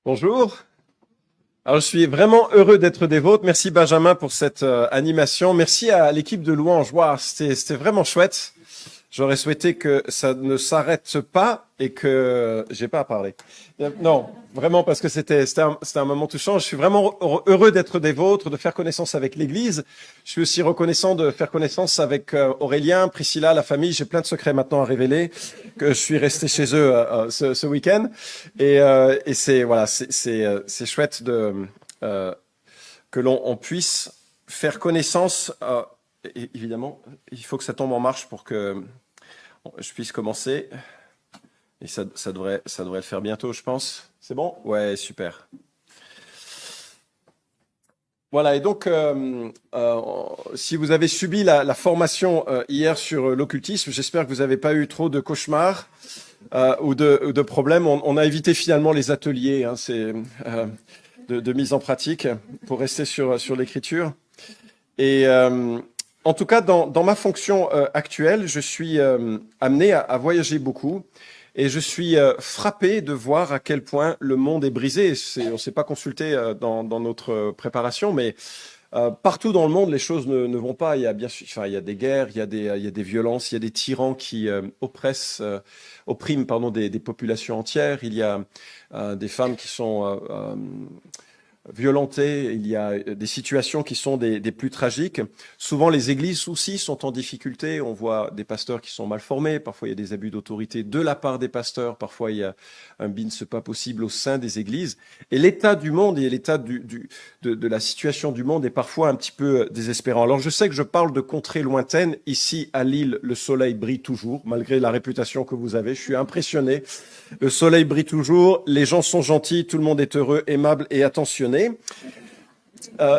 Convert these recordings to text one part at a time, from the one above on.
Bonjour. Alors, je suis vraiment heureux d'être des vôtres. Merci Benjamin pour cette animation. Merci à l'équipe de louange. Wow, c'était vraiment chouette. J'aurais souhaité que ça ne s'arrête pas et que j'ai pas à parler. Non, vraiment parce que c'était un moment touchant. Je suis vraiment heureux d'être des vôtres, de faire connaissance avec l'Église. Je suis aussi reconnaissant de faire connaissance avec Aurélien, Priscilla, la famille. J'ai plein de secrets maintenant à révéler que je suis resté chez eux ce week-end et c'est voilà, c'est chouette de que l'on puisse faire connaissance. Et évidemment, il faut que ça tombe en marche pour que je puisse commencer. Et ça devrait le faire bientôt, je pense. C'est bon? Ouais, super. Voilà, et donc, si vous avez subi la formation hier sur l'occultisme, j'espère que vous n'avez pas eu trop de cauchemars ou de problèmes. On a évité finalement les ateliers de mise en pratique pour rester sur l'écriture. Et en tout cas, dans ma fonction actuelle, je suis amené à voyager beaucoup et je suis frappé de voir à quel point le monde est brisé. On ne s'est pas consulté dans notre préparation, mais partout dans le monde, les choses ne vont pas. Il y a bien sûr, il y a des guerres, il y a des violences, il y a des tyrans qui oppriment des populations entières. Il y a des femmes qui sont violentées, il y a des situations qui sont des plus tragiques. Souvent, les églises aussi sont en difficulté. On voit des pasteurs qui sont mal formés. Parfois, il y a des abus d'autorité de la part des pasteurs. Parfois, il y a un bins pas possible au sein des églises. Et l'état du monde et l'état de la situation du monde est parfois un petit peu désespérant. Alors, je sais que je parle de contrées lointaines. Ici, à Lille, le soleil brille toujours, malgré la réputation que vous avez. Je suis impressionné. Le soleil brille toujours. Les gens sont gentils. Tout le monde est heureux, aimable et attentionné.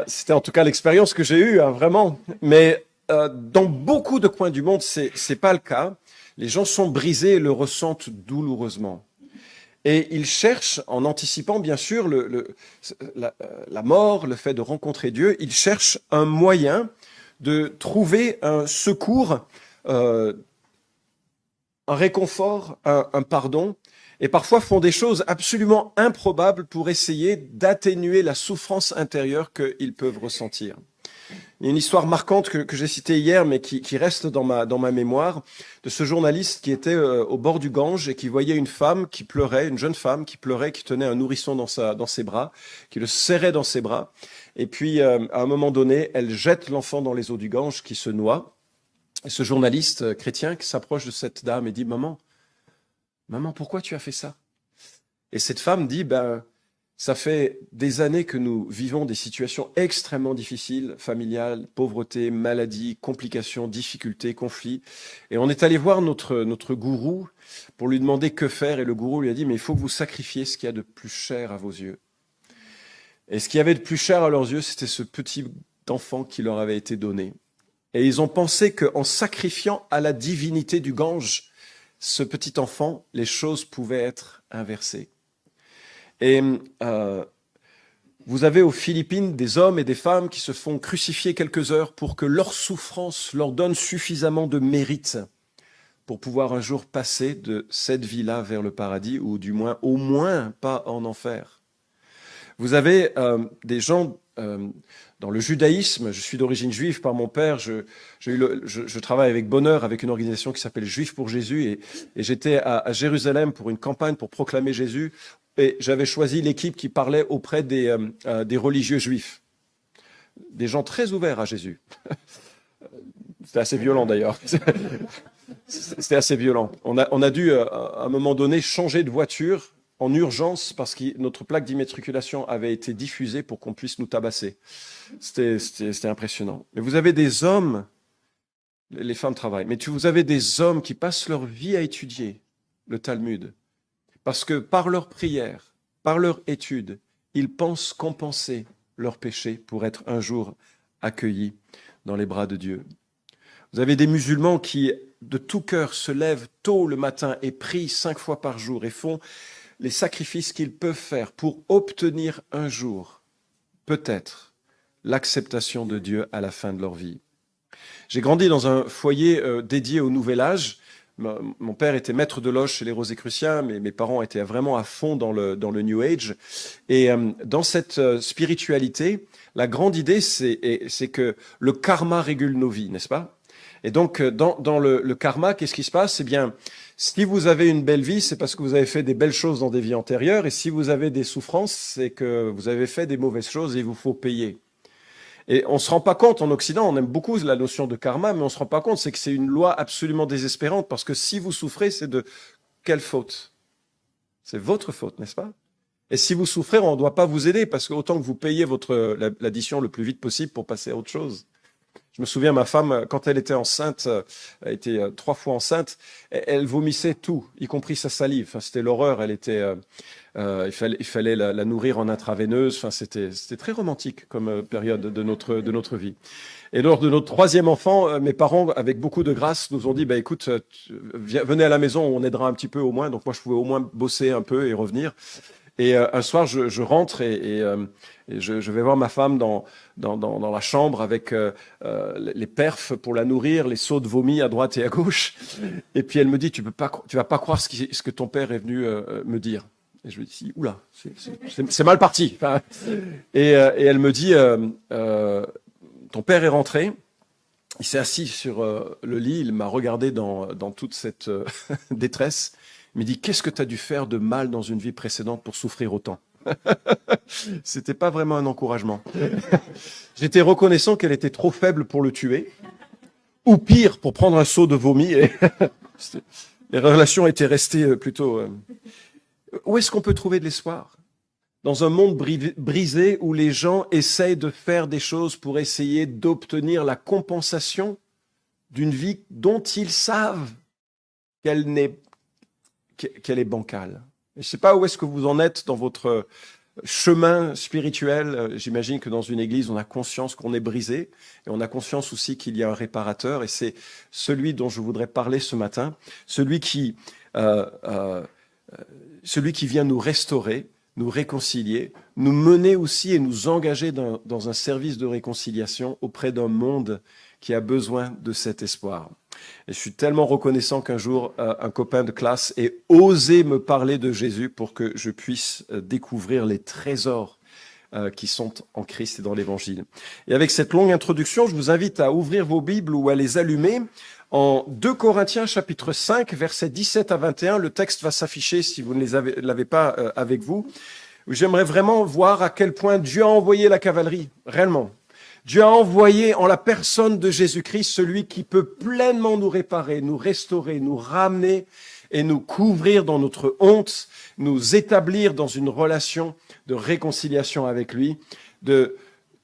C'était en tout cas l'expérience que j'ai eue, hein, vraiment. Mais dans beaucoup de coins du monde, c'est pas le cas. Les gens sont brisés et le ressentent douloureusement. Et ils cherchent, en anticipant bien sûr la mort, le fait de rencontrer Dieu, ils cherchent un moyen de trouver un secours, un réconfort, un pardon, et parfois font des choses absolument improbables pour essayer d'atténuer la souffrance intérieure qu'ils peuvent ressentir. Il y a une histoire marquante que j'ai citée hier, mais qui reste dans ma mémoire, de ce journaliste qui était au bord du Gange et qui voyait une femme qui pleurait, une jeune femme qui pleurait, qui tenait un nourrisson dans ses bras, qui le serrait dans ses bras. Et puis, à un moment donné, elle jette l'enfant dans les eaux du Gange qui se noie. Et ce journaliste chrétien qui s'approche de cette dame et dit « Maman, pourquoi tu as fait ça ?» Et cette femme dit, ça fait des années que nous vivons des situations extrêmement difficiles, familiales, pauvreté, maladie, complications, difficultés, conflits. Et on est allé voir notre gourou pour lui demander que faire. Et le gourou lui a dit, mais il faut que vous sacrifiez ce qu'il y a de plus cher à vos yeux. Et ce qu'il y avait de plus cher à leurs yeux, c'était ce petit enfant qui leur avait été donné. Et ils ont pensé qu'en sacrifiant à la divinité du Gange, ce petit enfant, les choses pouvaient être inversées. Et vous avez aux Philippines des hommes et des femmes qui se font crucifier quelques heures pour que leur souffrance leur donne suffisamment de mérite pour pouvoir un jour passer de cette vie-là vers le paradis, ou du moins, au moins, pas en enfer. Vous avez des gens dans le judaïsme. Je suis d'origine juive par mon père. Je travaille avec bonheur avec une organisation qui s'appelle Juifs pour Jésus, et j'étais à Jérusalem pour une campagne pour proclamer Jésus, et j'avais choisi l'équipe qui parlait auprès des religieux juifs, des gens très ouverts à Jésus. C'était assez violent d'ailleurs. C'était assez violent. On a dû à un moment donné changer de voiture en urgence parce que notre plaque d'immatriculation avait été diffusée pour qu'on puisse nous tabasser. C'était impressionnant. Mais vous avez des hommes, les femmes travaillent, mais vous avez des hommes qui passent leur vie à étudier le Talmud parce que par leur prière, par leur étude, ils pensent compenser leurs péchés pour être un jour accueillis dans les bras de Dieu. Vous avez des musulmans qui, de tout cœur, se lèvent tôt le matin et prient 5 fois par jour et font les sacrifices qu'ils peuvent faire pour obtenir un jour, peut-être, l'acceptation de Dieu à la fin de leur vie. J'ai grandi dans un foyer dédié au Nouvel Âge. Mon père était maître de loge chez les Rosicruciens, mais mes parents étaient vraiment à fond dans le New Age. Et dans cette spiritualité, la grande idée, c'est que le karma régule nos vies, n'est-ce pas? Et donc, dans le karma, qu'est-ce qui se passe? Eh bien, si vous avez une belle vie, c'est parce que vous avez fait des belles choses dans des vies antérieures. Et si vous avez des souffrances, c'est que vous avez fait des mauvaises choses et il vous faut payer. Et on se rend pas compte, en Occident, on aime beaucoup la notion de karma, mais on se rend pas compte, c'est que c'est une loi absolument désespérante, parce que si vous souffrez, c'est de quelle faute? C'est votre faute, n'est-ce pas? Et si vous souffrez, on ne doit pas vous aider, parce que autant que vous payez l'addition le plus vite possible pour passer à autre chose. Je me souviens, ma femme, quand elle était enceinte, elle était 3 fois enceinte, elle vomissait tout, y compris sa salive. Enfin, c'était l'horreur. Elle était, il fallait la nourrir en intraveineuse. Enfin, c'était très romantique comme période de notre vie. Et lors de notre 3e enfant, mes parents, avec beaucoup de grâce, nous ont dit, bah, écoute, venez à la maison, on aidera un petit peu au moins. Donc moi, je pouvais au moins bosser un peu et revenir. Et un soir, je rentre et je vais voir ma femme dans la chambre avec les perfs pour la nourrir, les seaux de vomi à droite et à gauche. Et puis elle me dit, tu vas pas croire ce que ton père est venu me dire. Et je lui dis, oula, c'est mal parti. Enfin, et elle me dit, ton père est rentré. Il s'est assis sur le lit, il m'a regardé dans toute cette détresse. Il me dit, qu'est-ce que tu as dû faire de mal dans une vie précédente pour souffrir autant? C'était pas vraiment un encouragement. J'étais reconnaissant qu'elle était trop faible pour le tuer, ou pire, pour prendre un seau de vomi. Et les relations étaient restées plutôt... Où est-ce qu'on peut trouver de l'espoir? Dans un monde brisé où les gens essayent de faire des choses pour essayer d'obtenir la compensation d'une vie dont ils savent qu'elle est bancale. Je ne sais pas où est-ce que vous en êtes dans votre chemin spirituel. J'imagine que dans une église, on a conscience qu'on est brisé et on a conscience aussi qu'il y a un réparateur. Et c'est celui dont je voudrais parler ce matin, celui qui vient nous restaurer, nous réconcilier, nous mener aussi et nous engager dans un service de réconciliation auprès d'un monde qui a besoin de cet espoir. Et je suis tellement reconnaissant qu'un jour, un copain de classe ait osé me parler de Jésus pour que je puisse découvrir les trésors qui sont en Christ et dans l'Évangile. Et avec cette longue introduction, je vous invite à ouvrir vos Bibles ou à les allumer. En 2 Corinthiens chapitre 5, versets 17 à 21, le texte va s'afficher si vous ne l'avez pas avec vous. J'aimerais vraiment voir à quel point Dieu a envoyé la cavalerie, réellement. Dieu a envoyé en la personne de Jésus-Christ celui qui peut pleinement nous réparer, nous restaurer, nous ramener et nous couvrir dans notre honte, nous établir dans une relation de réconciliation avec lui,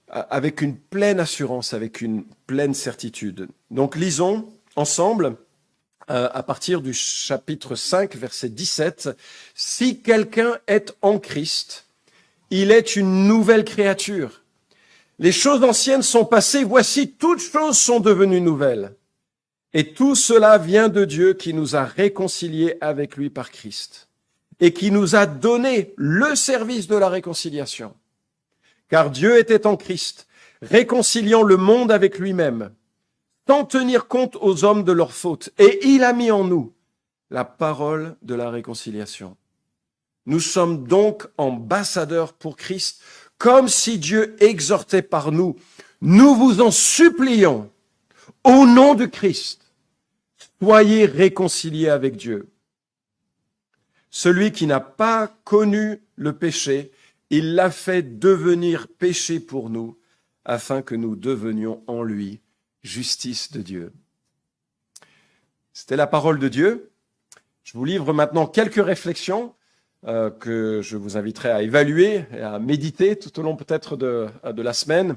avec une pleine assurance, avec une pleine certitude. Donc lisons ensemble à partir du chapitre 5, verset 17. « Si quelqu'un est en Christ, il est une nouvelle créature. Les choses anciennes sont passées, voici, toutes choses sont devenues nouvelles. Et tout cela vient de Dieu qui nous a réconciliés avec lui par Christ et qui nous a donné le service de la réconciliation. Car Dieu était en Christ, réconciliant le monde avec lui-même, sans tenir compte aux hommes de leurs fautes. Et il a mis en nous la parole de la réconciliation. Nous sommes donc ambassadeurs pour Christ, comme si Dieu exhortait par nous. Nous vous en supplions, au nom de Christ, soyez réconciliés avec Dieu. Celui qui n'a pas connu le péché, il l'a fait devenir péché pour nous, afin que nous devenions en lui justice de Dieu. » C'était la parole de Dieu. Je vous livre maintenant quelques réflexions que je vous inviterai à évaluer et à méditer tout au long peut-être de la semaine,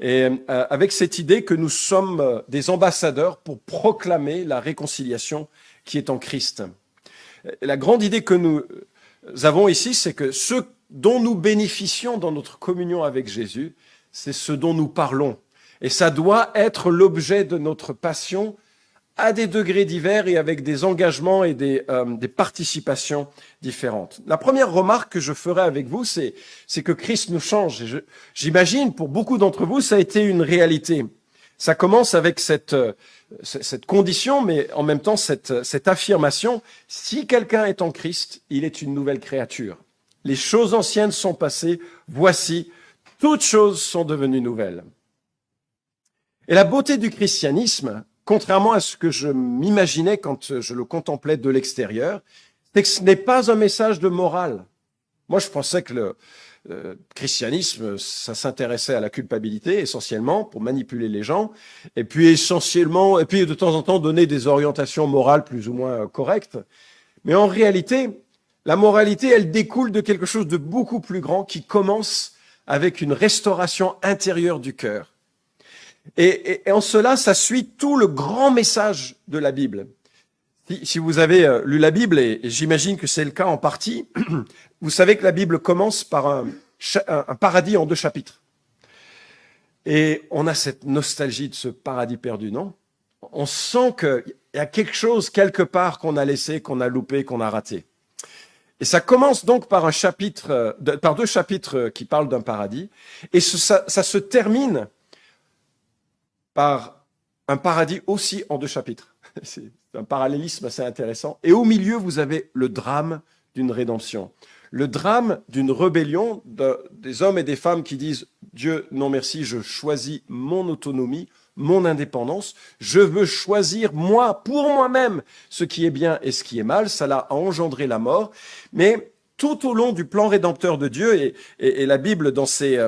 et avec cette idée que nous sommes des ambassadeurs pour proclamer la réconciliation qui est en Christ. La grande idée que nous avons ici, c'est que ce dont nous bénéficions dans notre communion avec Jésus, c'est ce dont nous parlons. Et ça doit être l'objet de notre passion à des degrés divers et avec des engagements et des participations différentes. La première remarque que je ferai avec vous, c'est que Christ nous change. J'imagine, pour beaucoup d'entre vous, ça a été une réalité. Ça commence avec cette condition, mais en même temps cette affirmation. Si quelqu'un est en Christ, il est une nouvelle créature. Les choses anciennes sont passées, voici, toutes choses sont devenues nouvelles. Et la beauté du christianisme, contrairement à ce que je m'imaginais quand je le contemplais de l'extérieur, c'est que ce n'est pas un message de morale. Moi, je pensais que le christianisme, ça s'intéressait à la culpabilité essentiellement pour manipuler les gens, et puis de temps en temps donner des orientations morales plus ou moins correctes. Mais en réalité, la moralité, elle découle de quelque chose de beaucoup plus grand qui commence avec une restauration intérieure du cœur. Et en cela, ça suit tout le grand message de la Bible. Si vous avez lu la Bible, et j'imagine que c'est le cas en partie, vous savez que la Bible commence par un paradis en 2 chapitres. Et on a cette nostalgie de ce paradis perdu, non? On sent qu'il y a quelque chose quelque part qu'on a laissé, qu'on a loupé, qu'on a raté. Et ça commence donc par 2 chapitres qui parlent d'un paradis, et ça se termine par un paradis aussi en 2 chapitres. C'est un parallélisme assez intéressant. Et au milieu, vous avez le drame d'une rédemption. Le drame d'une rébellion des hommes et des femmes qui disent « Dieu, non merci, je choisis mon autonomie, mon indépendance. Je veux choisir moi, pour moi-même, ce qui est bien et ce qui est mal. » Ça l'a engendré la mort. Mais tout au long du plan rédempteur de Dieu, et la Bible, dans ses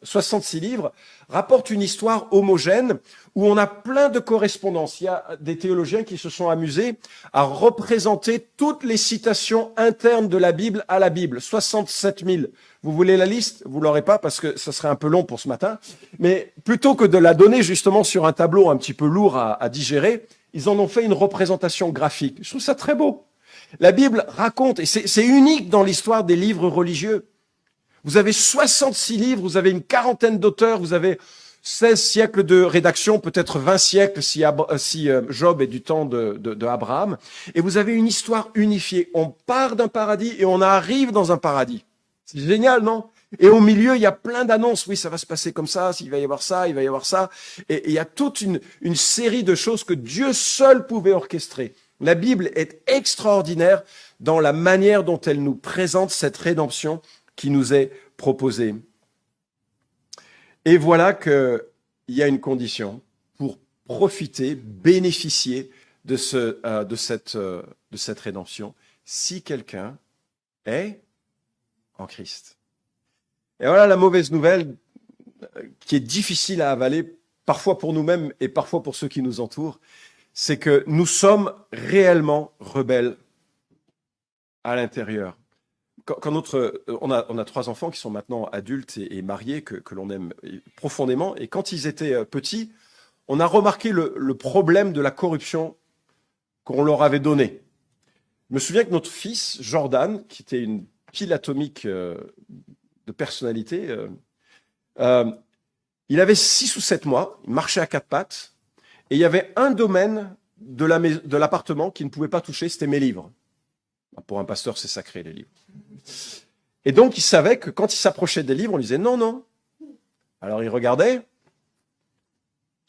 66 livres, rapporte une histoire homogène où on a plein de correspondances. Il y a des théologiens qui se sont amusés à représenter toutes les citations internes de la Bible à la Bible, 67 000. Vous voulez la liste? Vous l'aurez pas parce que ça serait un peu long pour ce matin. Mais plutôt que de la donner justement sur un tableau un petit peu lourd à digérer, ils en ont fait une représentation graphique. Je trouve ça très beau. La Bible raconte, et c'est unique dans l'histoire des livres religieux. Vous avez 66 livres, vous avez une quarantaine d'auteurs, vous avez 16 siècles de rédaction, peut-être 20 siècles si Job est du temps de Abraham. Et vous avez une histoire unifiée. On part d'un paradis et on arrive dans un paradis. C'est génial, non? Et au milieu, il y a plein d'annonces. Oui, ça va se passer comme ça, il va y avoir ça, il va y avoir ça. Et il y a toute une série de choses que Dieu seul pouvait orchestrer. La Bible est extraordinaire dans la manière dont elle nous présente cette rédemption qui nous est proposée. Et voilà qu'il y a une condition pour profiter, bénéficier de cette rédemption, si quelqu'un est en Christ. Et voilà la mauvaise nouvelle qui est difficile à avaler, parfois pour nous-mêmes et parfois pour ceux qui nous entourent, c'est que nous sommes réellement rebelles à l'intérieur. On a 3 enfants qui sont maintenant adultes et mariés, que l'on aime profondément, et quand ils étaient petits, on a remarqué le problème de la corruption qu'on leur avait donné. Je me souviens que notre fils, Jordan, qui était une pile atomique de personnalité, il avait 6 ou 7 mois, il marchait à 4 pattes, et il y avait un domaine de l'appartement qu'il ne pouvait pas toucher, c'était mes livres. Pour un pasteur, c'est sacré, les livres. Et donc, il savait que quand il s'approchait des livres, on lui disait non, non. Alors, il regardait,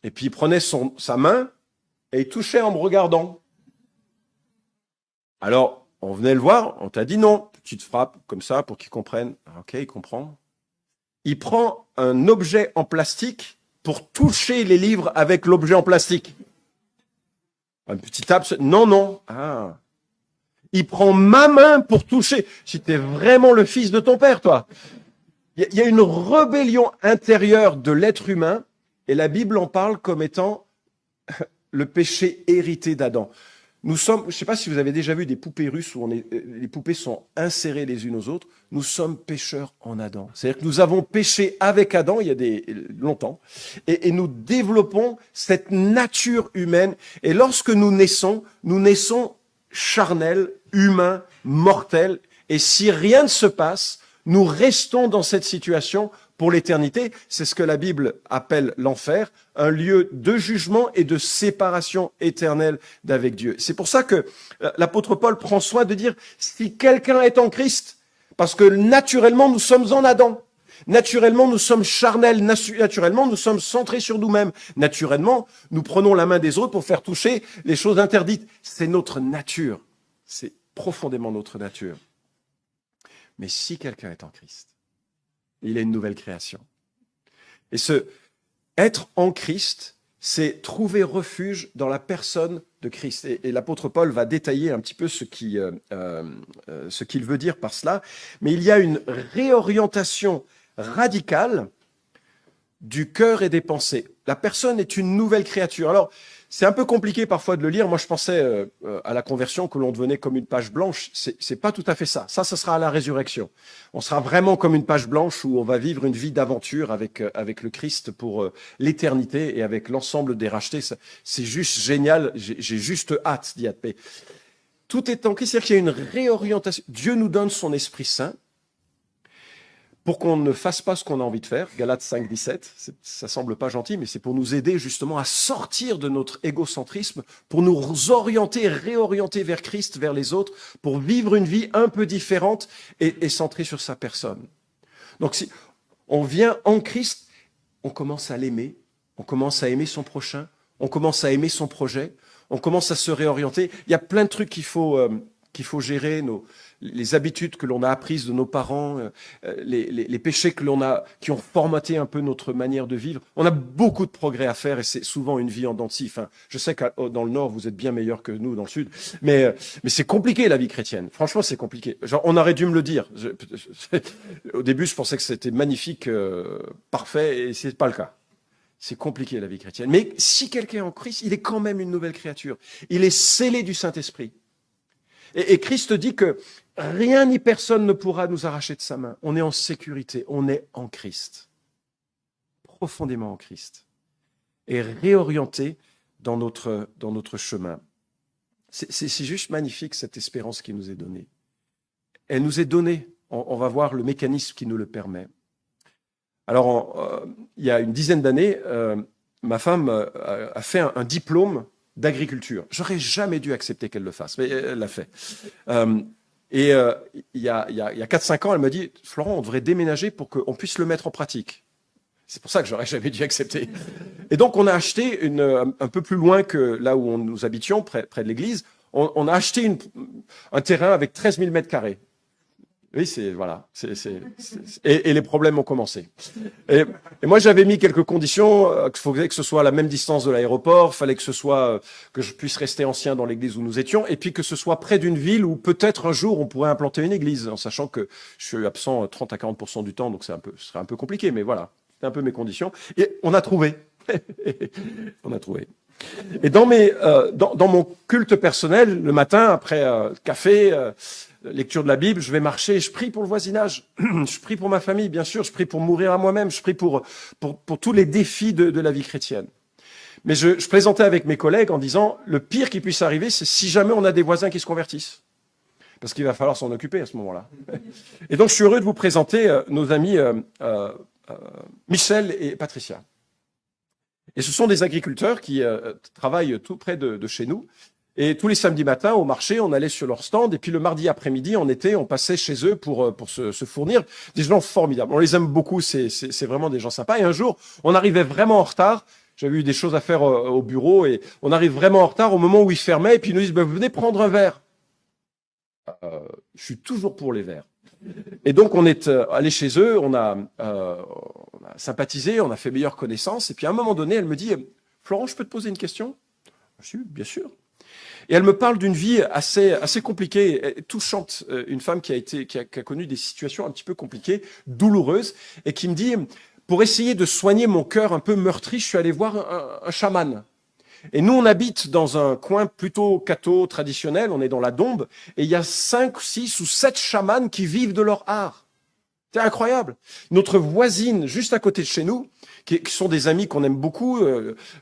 et puis il prenait sa main, et il touchait en me regardant. Alors, on venait le voir, on t'a dit non, petite frappe, comme ça, pour qu'il comprenne. Ok, il comprend. Il prend un objet en plastique pour toucher les livres avec l'objet en plastique. Un petit tape, non, non. Ah. Il prend ma main pour toucher. J'étais vraiment le fils de ton père, toi. Il y a une rébellion intérieure de l'être humain, et la Bible en parle comme étant le péché hérité d'Adam. Nous sommes, je ne sais pas si vous avez déjà vu des poupées russes où les poupées sont insérées les unes aux autres. Nous sommes pécheurs en Adam. C'est-à-dire que nous avons péché avec Adam il y a longtemps, et nous développons cette nature humaine. Et lorsque nous naissons charnels, humains, mortels. Et si rien ne se passe, nous restons dans cette situation pour l'éternité. C'est ce que la Bible appelle l'enfer, un lieu de jugement et de séparation éternelle d'avec Dieu. C'est pour ça que l'apôtre Paul prend soin de dire si quelqu'un est en Christ, parce que naturellement nous sommes en Adam. Naturellement, nous sommes charnels. Naturellement, nous sommes centrés sur nous-mêmes. Naturellement, nous prenons la main des autres pour faire toucher les choses interdites. C'est notre nature. C'est profondément notre nature. Mais si quelqu'un est en Christ, il est une nouvelle création. Et être en Christ, c'est trouver refuge dans la personne de Christ. Et l'apôtre Paul va détailler un petit peu ce qu'il veut dire par cela. Mais il y a une réorientation radicale du cœur et des pensées. La personne est une nouvelle créature. Alors, c'est un peu compliqué parfois de le lire. Moi, je pensais à la conversion que l'on devenait comme une page blanche. C'est pas tout à fait ça. Ça sera à la résurrection. On sera vraiment comme une page blanche où on va vivre une vie d'aventure avec le Christ pour l'éternité et avec l'ensemble des rachetés. C'est juste génial. J'ai juste hâte d'y être. Mais tout est en Christ, c'est-à-dire qu'il y a une réorientation. Dieu nous donne son Esprit Saint pour qu'on ne fasse pas ce qu'on a envie de faire. Galates 5, 17, ça semble pas gentil, mais c'est pour nous aider justement à sortir de notre égocentrisme, pour nous orienter, réorienter vers Christ, vers les autres, pour vivre une vie un peu différente et centrée sur sa personne. Donc si on vient en Christ, on commence à l'aimer, on commence à aimer son prochain, on commence à aimer son projet, on commence à se réorienter. Il y a plein de trucs qu'il faut gérer, les habitudes que l'on a apprises de nos parents, les péchés qui ont formaté un peu notre manière de vivre. On a beaucoup de progrès à faire et c'est souvent une vie en dents de scie. Enfin, je sais que dans le Nord, vous êtes bien meilleurs que nous dans le Sud, mais c'est compliqué la vie chrétienne. Franchement, c'est compliqué. Genre, on aurait dû me le dire. Au début, je pensais que c'était magnifique, parfait, et c'est pas le cas. C'est compliqué la vie chrétienne. Mais si quelqu'un est en Christ, il est quand même une nouvelle créature. Il est scellé du Saint-Esprit. Et Christ dit que rien ni personne ne pourra nous arracher de sa main. On est en sécurité, on est en Christ, profondément en Christ, et réorienté dans notre chemin. C'est juste magnifique cette espérance qui nous est donnée. Elle nous est donnée, on va voir le mécanisme qui nous le permet. Alors, il y a une dizaine d'années, ma femme a fait un diplôme d'agriculture. J'aurais jamais dû accepter qu'elle le fasse, mais elle l'a fait. Il y a 4-5 ans, elle m'a dit « Florent, on devrait déménager pour qu'on puisse le mettre en pratique. » C'est pour ça que j'aurais jamais dû accepter. Et donc, on a acheté un peu plus loin que là où nous habitions, près de l'église, on a acheté un terrain avec 13 000 mètres carrés. Oui, voilà. Et les problèmes ont commencé. Et moi, j'avais mis quelques conditions. Il fallait que ce soit à la même distance de l'aéroport. Fallait que ce soit que je puisse rester ancien dans l'église où nous étions, et puis que ce soit près d'une ville où peut-être un jour on pourrait implanter une église, en sachant que je suis absent 30 à 40% du temps, donc ce serait un peu compliqué. Mais voilà, c'était un peu mes conditions. Et on a trouvé. On a trouvé. Et dans mon culte personnel, le matin, après café, lecture de la Bible, je vais marcher et je prie pour le voisinage. Je prie pour ma famille, bien sûr. Je prie pour mourir à moi-même. Je prie pour tous les défis de la vie chrétienne. Mais je plaisantais avec mes collègues en disant, le pire qui puisse arriver, c'est si jamais on a des voisins qui se convertissent. Parce qu'il va falloir s'en occuper à ce moment-là. Et donc, je suis heureux de vous présenter nos amis Michel et Patricia. Et ce sont des agriculteurs qui travaillent tout près de chez nous. Et tous les samedis matins, au marché, on allait sur leur stand. Et puis le mardi après-midi, en été, on passait chez eux pour se fournir. Des gens formidables. On les aime beaucoup. C'est vraiment des gens sympas. Et un jour, on arrivait vraiment en retard. J'avais eu des choses à faire au bureau. Et on arrive vraiment en retard au moment où ils fermaient. Et puis ils nous disent, vous venez prendre un verre. Je suis toujours pour les verres. Et donc, on est allé chez eux, on a sympathisé, on a fait meilleure connaissance. Et puis, à un moment donné, elle me dit « Florent, je peux te poser une question ?» Je dis « Bien sûr. » Et elle me parle d'une vie assez compliquée, touchante. Une femme qui a connu des situations un petit peu compliquées, douloureuses, et qui me dit « Pour essayer de soigner mon cœur un peu meurtri, je suis allé voir un chaman. » Et nous, on habite dans un coin plutôt catho traditionnel, on est dans la Dombe, et il y a 5, 6 ou 7 chamans qui vivent de leur art. C'est incroyable. Notre voisine, juste à côté de chez nous, qui sont des amis qu'on aime beaucoup,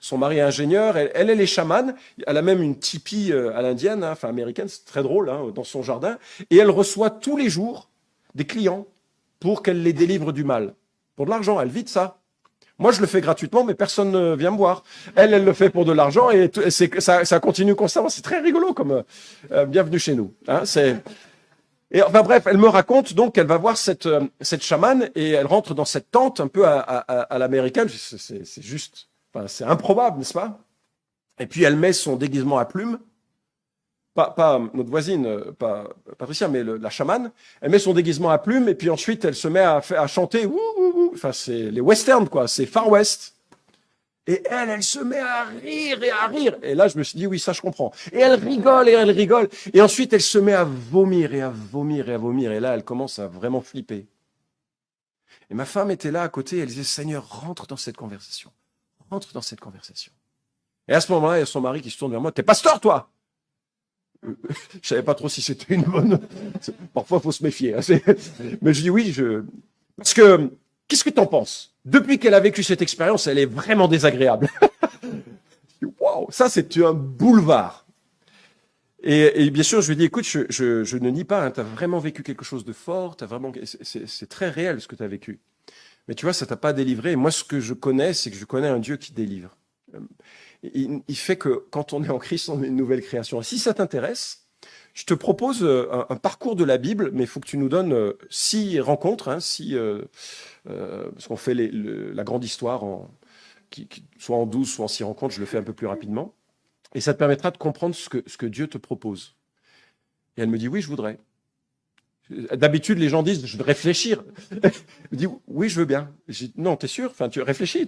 son mari est ingénieur, elle est chamane, elle a même une tipi à l'indienne, enfin américaine, c'est très drôle, dans son jardin, et elle reçoit tous les jours des clients pour qu'elle les délivre du mal. Pour de l'argent, elle vit de ça. Moi, je le fais gratuitement, mais personne ne vient me voir. Elle le fait pour de l'argent et ça continue constamment. C'est très rigolo comme bienvenue chez nous. Et enfin bref, elle me raconte donc qu'elle va voir cette chamane et elle rentre dans cette tente un peu à l'américaine. C'est juste, enfin, c'est improbable, n'est-ce pas? Et puis elle met son déguisement à plumes, pas notre voisine, pas Patricia, mais la chamane. Elle met son déguisement à plumes et puis ensuite elle se met à chanter. Ouh, ouh, ouh. Enfin, c'est les westerns, quoi. C'est Far West. Et elle se met à rire et à rire. Et là, je me suis dit, oui, ça, je comprends. Et elle rigole et elle rigole. Et ensuite, elle se met à vomir et à vomir et à vomir. Et là, elle commence à vraiment flipper. Et ma femme était là à côté. Elle disait, Seigneur, rentre dans cette conversation. Rentre dans cette conversation. Et à ce moment-là, il y a son mari qui se tourne vers moi. T'es pasteur, toi? Je savais pas trop si c'était une bonne. Parfois, il faut se méfier. Hein. Mais je dis oui, parce que, qu'est-ce que tu en penses? Depuis qu'elle a vécu cette expérience, elle est vraiment désagréable. Waouh, ça, c'est un boulevard. Et bien sûr, je lui dis, écoute, je ne nie pas, hein, tu as vraiment vécu quelque chose de fort, c'est très réel ce que tu as vécu. Mais tu vois, ça t'a pas délivré. Et moi, ce que je connais, c'est que je connais un Dieu qui délivre. Il fait que quand on est en Christ, on est une nouvelle création. Et si ça t'intéresse, je te propose un parcours de la Bible, mais il faut que tu nous donnes 6 rencontres, hein, parce qu'on fait la grande histoire, soit en 12, soit en 6 rencontres, je le fais un peu plus rapidement. Et ça te permettra de comprendre ce que Dieu te propose. Et elle me dit, oui, je voudrais. D'habitude, les gens disent, je veux réfléchir. Elle me dit, oui, je veux bien. Je dis, non, t'es sûr? Enfin, tu réfléchis.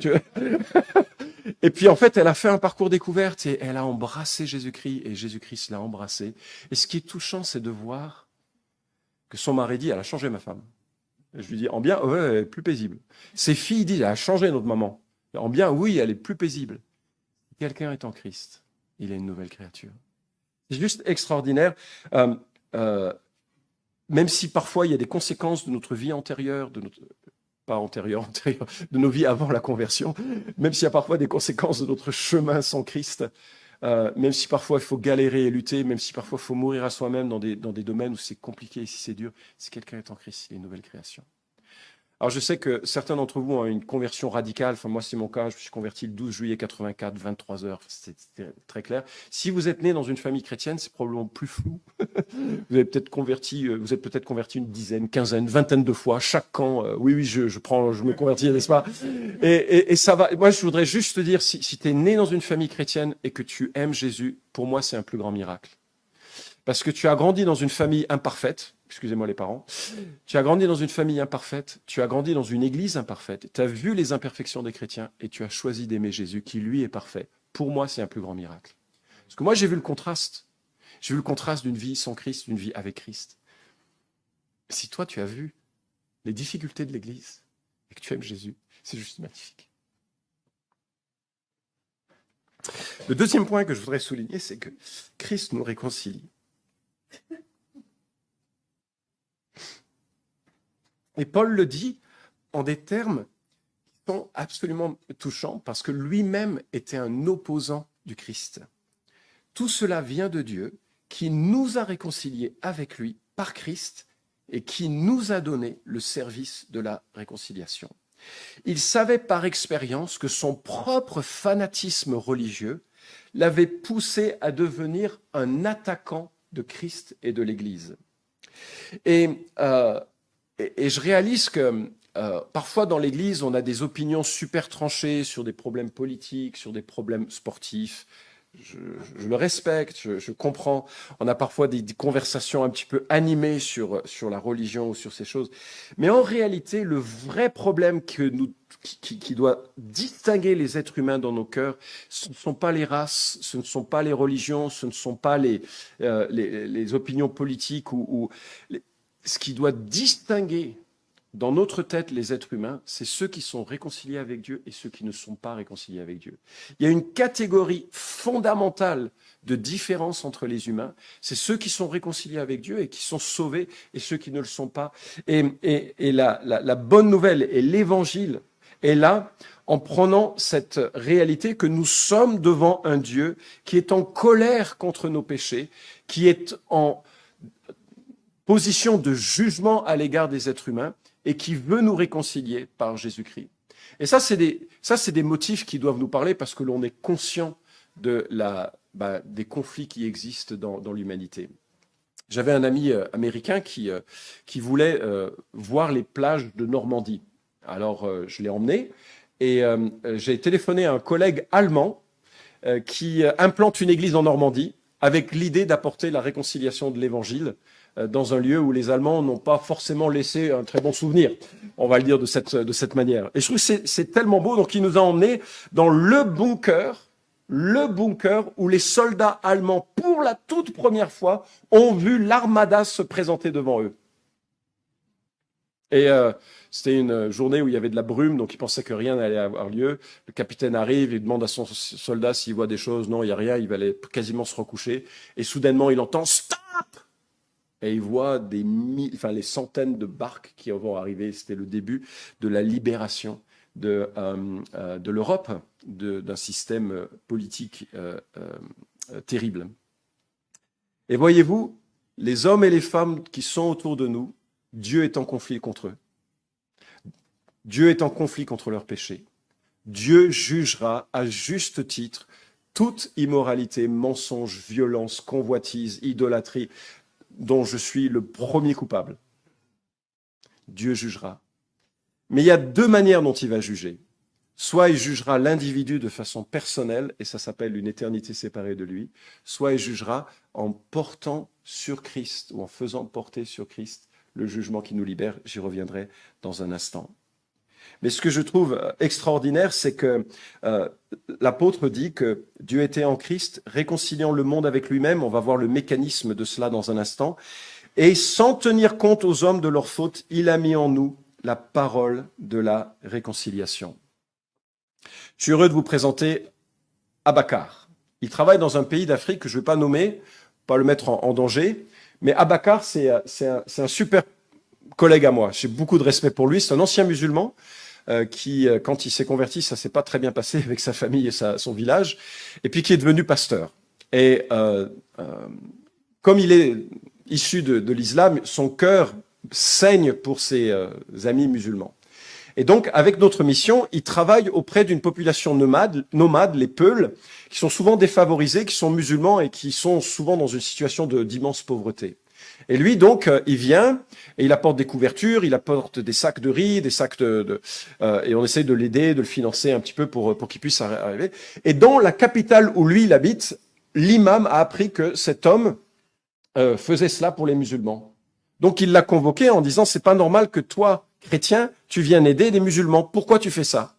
Et puis, en fait, elle a fait un parcours découverte et elle a embrassé Jésus-Christ et Jésus-Christ l'a embrassé. Et ce qui est touchant, c'est de voir que son mari dit, elle a changé ma femme. Et je lui dis, en bien, ouais, elle est plus paisible. Ses filles disent, elle a changé notre maman. En bien, oui, elle est plus paisible. Quelqu'un est en Christ. Il est une nouvelle créature. C'est juste extraordinaire. Même si parfois il y a des conséquences de notre vie antérieure, pas antérieure, de nos vies avant la conversion, même s'il y a parfois des conséquences de notre chemin sans Christ, même si parfois il faut galérer et lutter, même si parfois il faut mourir à soi-même dans des domaines où c'est compliqué et si c'est dur, si quelqu'un est en Christ, il est une nouvelle création. Alors je sais que certains d'entre vous ont une conversion radicale, enfin moi c'est mon cas, je me suis converti le 12 juillet 84, 23 heures, c'était très clair. Si vous êtes né dans une famille chrétienne, c'est probablement plus flou. Vous êtes peut-être converti une dizaine, quinzaine, vingtaine de fois, chaque camp, oui, je me convertis, n'est-ce pas? Et ça va, moi je voudrais juste te dire, si tu es né dans une famille chrétienne et que tu aimes Jésus, pour moi c'est un plus grand miracle. Parce que tu as grandi dans une famille imparfaite, excusez-moi les parents, tu as grandi dans une famille imparfaite, tu as grandi dans une église imparfaite, tu as vu les imperfections des chrétiens et tu as choisi d'aimer Jésus qui, lui, est parfait. Pour moi, c'est un plus grand miracle. Parce que moi, j'ai vu le contraste. J'ai vu le contraste d'une vie sans Christ, d'une vie avec Christ. Si toi, tu as vu les difficultés de l'église et que tu aimes Jésus, c'est juste magnifique. Le deuxième point que je voudrais souligner, c'est que Christ nous réconcilie. Et Paul le dit en des termes qui sont absolument touchants parce que lui-même était un opposant du Christ. Tout cela vient de Dieu qui nous a réconciliés avec lui par Christ et qui nous a donné le service de la réconciliation. Il savait par expérience que son propre fanatisme religieux l'avait poussé à devenir un attaquant de Christ et de l'Église. Et je réalise que parfois dans l'Église, on a des opinions super tranchées sur des problèmes politiques, sur des problèmes sportifs. Je le respecte, je comprends. On a parfois des conversations un petit peu animées sur la religion ou sur ces choses. Mais en réalité, le vrai problème qui doit distinguer les êtres humains dans nos cœurs, ce ne sont pas les races, ce ne sont pas les religions, ce ne sont pas les opinions politiques. Ce qui doit distinguer dans notre tête les êtres humains, c'est ceux qui sont réconciliés avec Dieu et ceux qui ne sont pas réconciliés avec Dieu. Il y a une catégorie fondamentale de différence entre les humains, c'est ceux qui sont réconciliés avec Dieu et qui sont sauvés et ceux qui ne le sont pas. Et la bonne nouvelle et l'évangile est là en prenant cette réalité que nous sommes devant un Dieu qui est en colère contre nos péchés, qui est en position de jugement à l'égard des êtres humains et qui veut nous réconcilier par Jésus-Christ. Et ça, c'est des motifs qui doivent nous parler parce que l'on est conscient des conflits qui existent dans l'humanité. J'avais un ami américain qui voulait voir les plages de Normandie. Alors, je l'ai emmené et j'ai téléphoné à un collègue allemand qui implante une église en Normandie avec l'idée d'apporter la réconciliation de l'Évangile dans un lieu où les Allemands n'ont pas forcément laissé un très bon souvenir, on va le dire de cette manière. Et je trouve que c'est tellement beau, donc il nous a emmenés dans le bunker où les soldats allemands, pour la toute première fois, ont vu l'armada se présenter devant eux. Et c'était une journée où il y avait de la brume, donc il pensait que rien n'allait avoir lieu. Le capitaine arrive, il demande à son soldat s'il voit des choses. Non, il n'y a rien, il va aller quasiment se recoucher. Et soudainement, il entend « Stop !» Et il voit les centaines de barques qui vont arriver. C'était le début de la libération de l'Europe, d'un système politique terrible. Et voyez-vous, les hommes et les femmes qui sont autour de nous, Dieu est en conflit contre eux. Dieu est en conflit contre leurs péchés. Dieu jugera à juste titre toute immoralité, mensonge, violence, convoitise, idolâtrie, dont je suis le premier coupable. Dieu jugera. Mais il y a deux manières dont il va juger. Soit il jugera l'individu de façon personnelle, et ça s'appelle une éternité séparée de lui, soit il jugera en portant sur Christ, ou en faisant porter sur Christ le jugement qui nous libère. J'y reviendrai dans un instant. Mais ce que je trouve extraordinaire, c'est que l'apôtre dit que Dieu était en Christ, réconciliant le monde avec lui-même. On va voir le mécanisme de cela dans un instant. Et sans tenir compte aux hommes de leurs fautes, il a mis en nous la parole de la réconciliation. Je suis heureux de vous présenter Abakar. Il travaille dans un pays d'Afrique que je ne vais pas nommer, pas le mettre en danger, mais Abakar, c'est un super collègue à moi. J'ai beaucoup de respect pour lui. C'est un ancien musulman qui, quand il s'est converti, ça s'est pas très bien passé avec sa famille et son village, et puis qui est devenu pasteur. Et comme il est issu de l'islam, son cœur saigne pour ses amis musulmans. Et donc, avec notre mission, il travaille auprès d'une population nomade, les Peuls, qui sont souvent défavorisés, qui sont musulmans et qui sont souvent dans une situation d'immense pauvreté. Et lui, donc, il vient et il apporte des couvertures, il apporte des sacs de riz, des sacs et on essaie de l'aider, de le financer un petit peu pour qu'il puisse arriver. Et dans la capitale où lui, il habite, l'imam a appris que cet homme faisait cela pour les musulmans. Donc, il l'a convoqué en disant, c'est pas normal que toi, chrétien, tu viennes aider des musulmans. Pourquoi tu fais ça?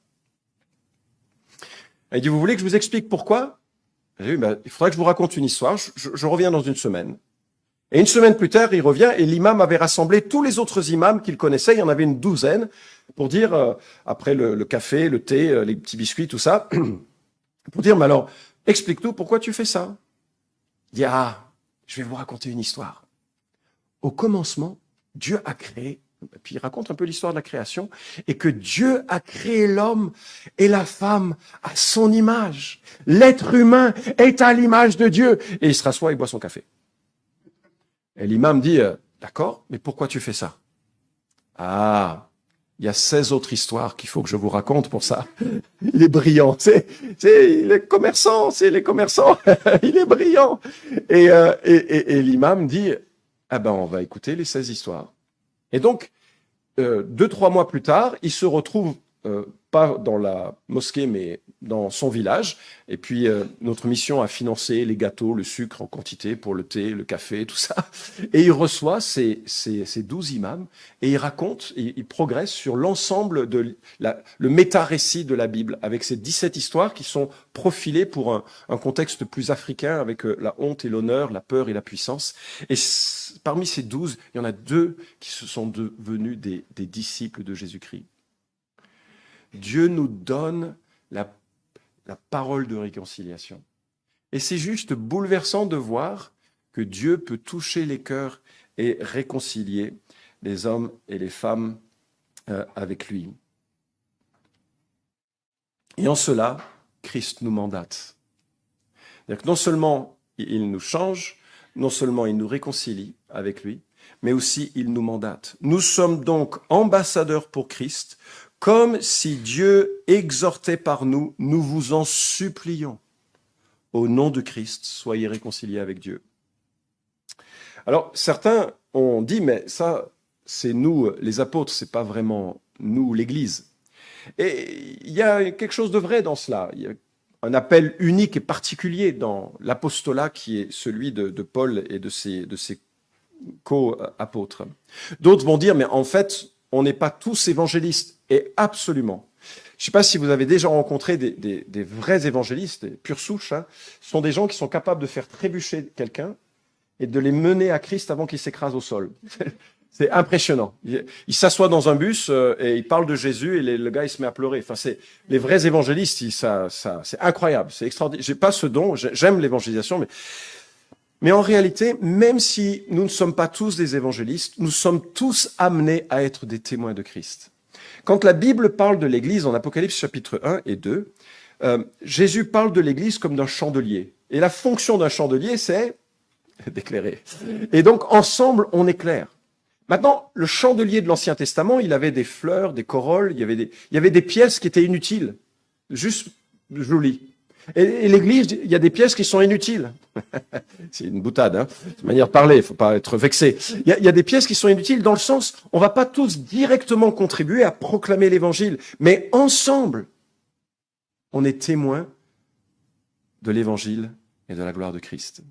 Il dit, vous voulez que je vous explique pourquoi? J'ai dit, il faudrait que je vous raconte une histoire. Je reviens dans une semaine. Et une semaine plus tard, il revient et l'imam avait rassemblé tous les autres imams qu'il connaissait. Il y en avait une douzaine pour dire, après le café, le thé, les petits biscuits, tout ça, pour dire, mais alors, explique-nous pourquoi tu fais ça. Il dit, je vais vous raconter une histoire. Au commencement, Dieu a créé, puis il raconte un peu l'histoire de la création, et que Dieu a créé l'homme et la femme à son image. L'être humain est à l'image de Dieu. Et il se rassoit et boit son café. Et l'imam dit, d'accord, mais pourquoi tu fais ça? Il y a 16 autres histoires qu'il faut que je vous raconte pour ça. Il est brillant, c'est les commerçants, il est brillant. Et l'imam dit, on va écouter les 16 histoires. Et donc, 2-3 mois plus tard, il se retrouve pas dans la mosquée, mais dans son village. Et puis, notre mission a financé les gâteaux, le sucre en quantité pour le thé, le café, tout ça. Et il reçoit ces 12 imams et il raconte, il progresse sur l'ensemble de le méta-récit de la Bible, avec ces 17 histoires qui sont profilées pour un contexte plus africain, avec la honte et l'honneur, la peur et la puissance. Et parmi ces 12, il y en a 2 qui se sont devenus des disciples de Jésus-Christ. Dieu nous donne la parole de réconciliation. Et c'est juste bouleversant de voir que Dieu peut toucher les cœurs et réconcilier les hommes et les femmes avec lui. Et en cela, Christ nous mandate. C'est-à-dire que non seulement il nous change, non seulement il nous réconcilie avec lui, mais aussi il nous mandate. Nous sommes donc ambassadeurs pour Christ, comme si Dieu exhortait par nous, nous vous en supplions. Au nom de Christ, soyez réconciliés avec Dieu. Alors, certains ont dit, mais ça, c'est nous, les apôtres, c'est pas vraiment nous, l'Église. Et il y a quelque chose de vrai dans cela. Il y a un appel unique et particulier dans l'apostolat qui est celui de Paul et de ses co-apôtres. D'autres vont dire, mais en fait, on n'est pas tous évangélistes. Et absolument. Je ne sais pas si vous avez déjà rencontré des vrais évangélistes, des pure souche. Hein. Ce sont des gens qui sont capables de faire trébucher quelqu'un et de les mener à Christ avant qu'il s'écrase au sol. C'est impressionnant. Il s'assoit dans un bus et il parle de Jésus et le gars il se met à pleurer. Enfin, c'est les vrais évangélistes, c'est incroyable, c'est extraordinaire. J'ai pas ce don, j'aime l'évangélisation, mais en réalité, même si nous ne sommes pas tous des évangélistes, nous sommes tous amenés à être des témoins de Christ. Quand la Bible parle de l'Église en Apocalypse chapitre 1 et 2, Jésus parle de l'Église comme d'un chandelier. Et la fonction d'un chandelier, c'est d'éclairer. Et donc, ensemble, on éclaire. Maintenant, le chandelier de l'Ancien Testament, il avait des fleurs, des corolles, il y avait des pièces qui étaient inutiles, juste jolies. Et l'Église, il y a des pièces qui sont inutiles. C'est une boutade, hein, c'est une manière de parler, il ne faut pas être vexé. Il y a des pièces qui sont inutiles dans le sens, on ne va pas tous directement contribuer à proclamer l'Évangile, mais ensemble, on est témoins de l'Évangile et de la gloire de Christ.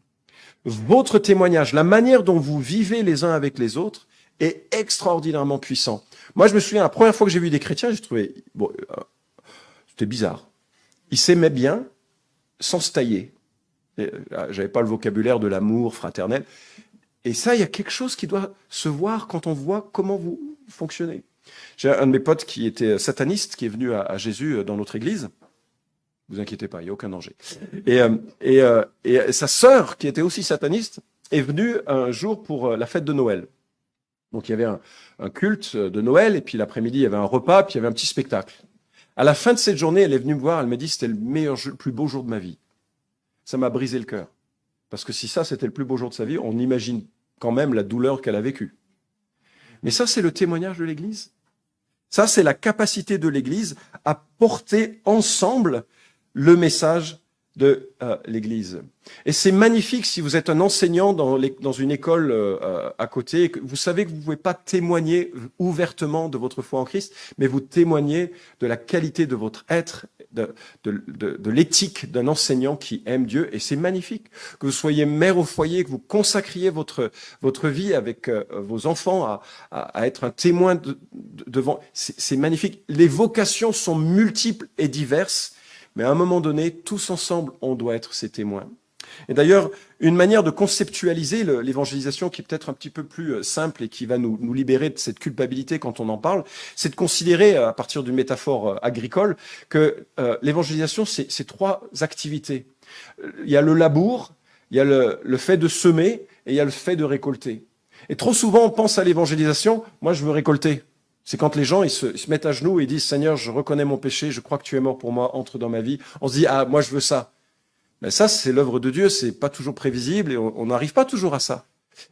Votre témoignage, la manière dont vous vivez les uns avec les autres, est extraordinairement puissant. Moi, je me souviens, la première fois que j'ai vu des chrétiens, j'ai trouvé, bon, c'était bizarre. Ils s'aimaient bien, sans se tailler. J'avais pas le vocabulaire de l'amour fraternel. Et ça, il y a quelque chose qui doit se voir quand on voit comment vous fonctionnez. J'ai un de mes potes qui était sataniste, qui est venu à Jésus dans notre église. Vous inquiétez pas, il n'y a aucun danger. Et sa sœur, qui était aussi sataniste, est venue un jour pour la fête de Noël. Donc il y avait un culte de Noël, et puis l'après-midi, il y avait un repas, puis il y avait un petit spectacle. À la fin de cette journée, elle est venue me voir, elle m'a dit « c'était le plus beau jour de ma vie ». Ça m'a brisé le cœur. Parce que si ça, c'était le plus beau jour de sa vie, on imagine quand même la douleur qu'elle a vécue. Mais ça, c'est le témoignage de l'Église. Ça, c'est la capacité de l'Église à porter ensemble le message de l'Église. Et c'est magnifique si vous êtes un enseignant dans une école à côté, et que vous savez que vous ne pouvez pas témoigner ouvertement de votre foi en Christ, mais vous témoignez de la qualité de votre être, de l'éthique d'un enseignant qui aime Dieu, et c'est magnifique. Que vous soyez mère au foyer, que vous consacriez votre vie avec vos enfants à être un témoin devant, c'est magnifique. Les vocations sont multiples et diverses, mais à un moment donné, tous ensemble, on doit être ces témoins. Et d'ailleurs, une manière de conceptualiser l'évangélisation qui est peut-être un petit peu plus simple et qui va nous libérer de cette culpabilité quand on en parle, c'est de considérer, à partir d'une métaphore agricole, que l'évangélisation, c'est trois activités. Il y a le labour, il y a le fait de semer et il y a le fait de récolter. Et trop souvent, on pense à l'évangélisation, moi je veux récolter. C'est quand les gens ils se mettent à genoux et disent « Seigneur, je reconnais mon péché, je crois que tu es mort pour moi, entre dans ma vie ». On se dit « Ah, moi je veux ça ». Mais ça, c'est l'œuvre de Dieu, c'est pas toujours prévisible et on n'arrive pas toujours à ça.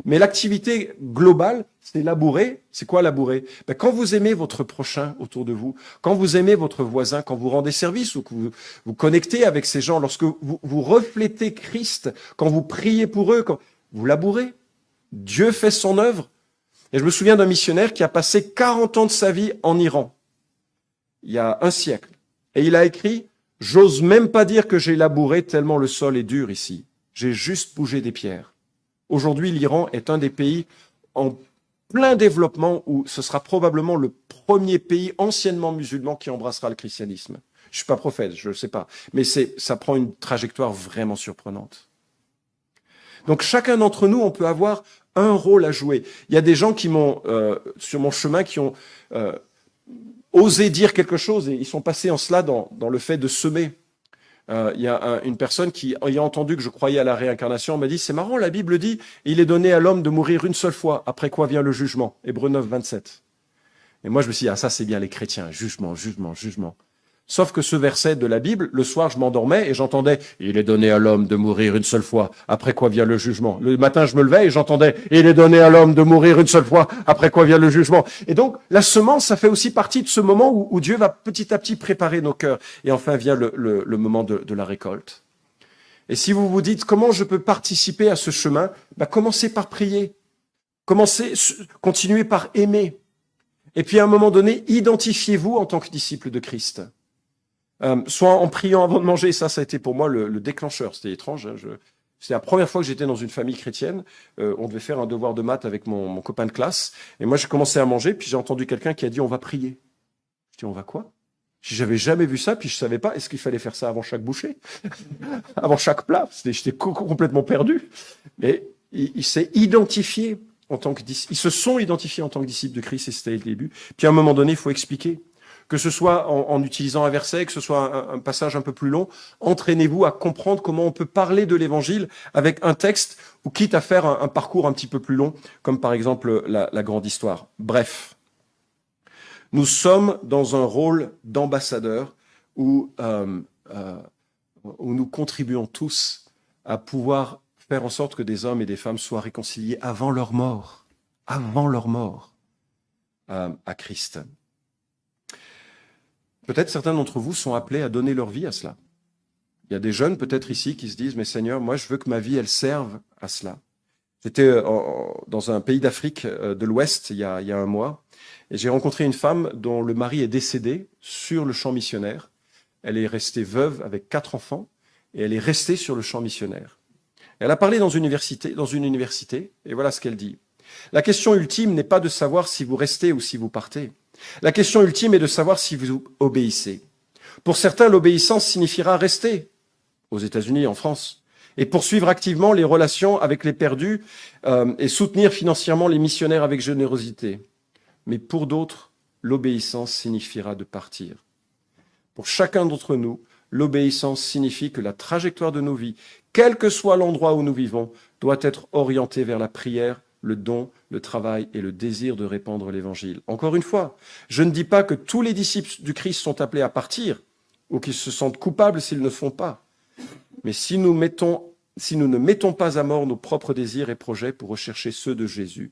Mais l'activité globale, c'est labourer. C'est quoi labourer? Quand vous aimez votre prochain autour de vous, quand vous aimez votre voisin, quand vous rendez service ou que vous vous connectez avec ces gens, lorsque vous reflétez Christ, quand vous priez pour eux, quand vous labourez, Dieu fait son œuvre. Et je me souviens d'un missionnaire qui a passé 40 ans de sa vie en Iran, il y a un siècle. Et il a écrit « J'ose même pas dire que j'ai labouré tellement le sol est dur ici. J'ai juste bougé des pierres. » Aujourd'hui, l'Iran est un des pays en plein développement où ce sera probablement le premier pays anciennement musulman qui embrassera le christianisme. Je suis pas prophète, je ne sais pas. Mais ça prend une trajectoire vraiment surprenante. Donc chacun d'entre nous, on peut avoir un rôle à jouer. Il y a des gens qui m'ont, sur mon chemin, qui ont osé dire quelque chose et ils sont passés en cela dans le fait de semer. Il y a une personne qui, ayant entendu que je croyais à la réincarnation, m'a dit « C'est marrant, la Bible dit, il est donné à l'homme de mourir une seule fois, après quoi vient le jugement. » Hébreux 9, 27. Et moi je me suis dit « Ah ça c'est bien les chrétiens, jugement, jugement, jugement. » Sauf que ce verset de la Bible, le soir, je m'endormais et j'entendais « Il est donné à l'homme de mourir une seule fois, après quoi vient le jugement. » Le matin, je me levais et j'entendais « Il est donné à l'homme de mourir une seule fois, après quoi vient le jugement. » Et donc, la semence, ça fait aussi partie de ce moment où Dieu va petit à petit préparer nos cœurs. Et enfin vient le moment de la récolte. Et si vous vous dites « Comment je peux participer à ce chemin ?» Commencez par prier. Continuez par aimer. Et puis à un moment donné, identifiez-vous en tant que disciple de Christ. Soit en priant avant de manger, ça a été pour moi le déclencheur. C'était étrange. Hein, c'est la première fois que j'étais dans une famille chrétienne. On devait faire un devoir de maths avec mon copain de classe. Et moi, j'ai commencé à manger, puis j'ai entendu quelqu'un qui a dit « on va prier ». Je dis « on va quoi ?» J'avais jamais vu ça, puis je savais pas, est-ce qu'il fallait faire ça avant chaque bouchée avant chaque plat? J'étais complètement perdu. Mais il s'est identifié en tant que disciple. Ils se sont identifiés en tant que disciples de Christ, et c'était le début. Puis à un moment donné, il faut expliquer. Que ce soit en utilisant un verset, que ce soit un passage un peu plus long, entraînez-vous à comprendre comment on peut parler de l'évangile avec un texte, ou quitte à faire un parcours un petit peu plus long, comme par exemple la grande histoire. Bref, nous sommes dans un rôle d'ambassadeur où nous contribuons tous à pouvoir faire en sorte que des hommes et des femmes soient réconciliés avant leur mort à Christ. Peut-être certains d'entre vous sont appelés à donner leur vie à cela. Il y a des jeunes peut-être ici qui se disent « Mais Seigneur, moi je veux que ma vie, elle serve à cela. » J'étais dans un pays d'Afrique de l'Ouest il y a un mois, et j'ai rencontré une femme dont le mari est décédé sur le champ missionnaire. Elle est restée veuve avec 4 enfants, et elle est restée sur le champ missionnaire. Elle a parlé dans une université, et voilà ce qu'elle dit. « La question ultime n'est pas de savoir si vous restez ou si vous partez. La question ultime est de savoir si vous obéissez. Pour certains, l'obéissance signifiera rester aux États-Unis, en France, et poursuivre activement les relations avec les perdus et soutenir financièrement les missionnaires avec générosité. Mais pour d'autres, l'obéissance signifiera de partir. Pour chacun d'entre nous, l'obéissance signifie que la trajectoire de nos vies, quel que soit l'endroit où nous vivons, doit être orientée vers la prière, le don, le travail et le désir de répandre l'évangile. Encore une fois, je ne dis pas que tous les disciples du Christ sont appelés à partir ou qu'ils se sentent coupables s'ils ne le font pas. Mais si nous ne mettons pas à mort nos propres désirs et projets pour rechercher ceux de Jésus,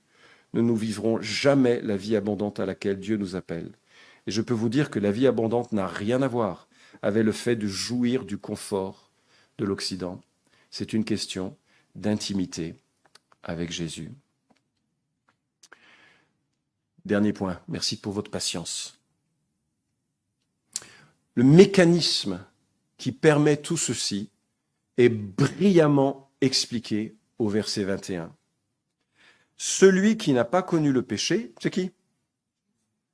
nous ne vivrons jamais la vie abondante à laquelle Dieu nous appelle. Et je peux vous dire que la vie abondante n'a rien à voir avec le fait de jouir du confort de l'Occident. C'est une question d'intimité avec Jésus. Dernier point, merci pour votre patience. Le mécanisme qui permet tout ceci est brillamment expliqué au verset 21. Celui qui n'a pas connu le péché, c'est qui?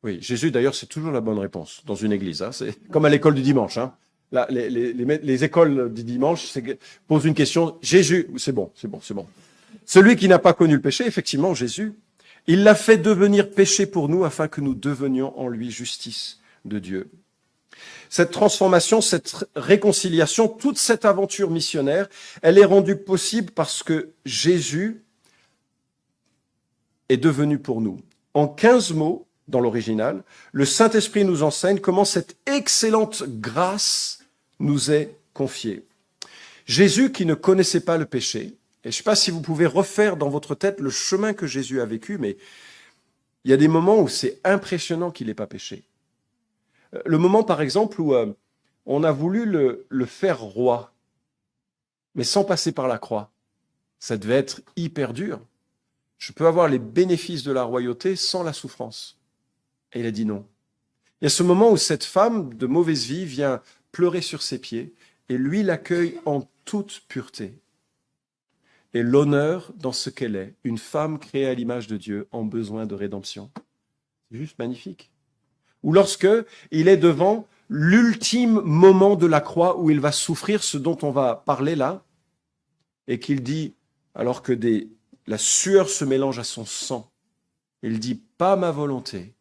Oui, Jésus d'ailleurs, c'est toujours la bonne réponse dans une église. Hein. C'est comme à l'école du dimanche. Hein. Là, les écoles du dimanche posent une question, Jésus, c'est bon. Celui qui n'a pas connu le péché, effectivement, Jésus, il l'a fait devenir péché pour nous afin que nous devenions en lui justice de Dieu. Cette transformation, cette réconciliation, toute cette aventure missionnaire, elle est rendue possible parce que Jésus est devenu pour nous. En 15 mots, dans l'original, le Saint-Esprit nous enseigne comment cette excellente grâce nous est confiée. Jésus, qui ne connaissait pas le péché, et je ne sais pas si vous pouvez refaire dans votre tête le chemin que Jésus a vécu, mais il y a des moments où c'est impressionnant qu'il n'ait pas péché. Le moment, par exemple, où on a voulu le faire roi, mais sans passer par la croix. Ça devait être hyper dur. Je peux avoir les bénéfices de la royauté sans la souffrance. Et il a dit non. Il y a ce moment où cette femme de mauvaise vie vient pleurer sur ses pieds, et lui l'accueille en toute pureté. Et l'honneur dans ce qu'elle est, une femme créée à l'image de Dieu en besoin de rédemption. C'est juste magnifique. Ou lorsque il est devant l'ultime moment de la croix où il va souffrir, ce dont on va parler là, et qu'il dit, alors que la sueur se mélange à son sang, il dit, pas ma volonté,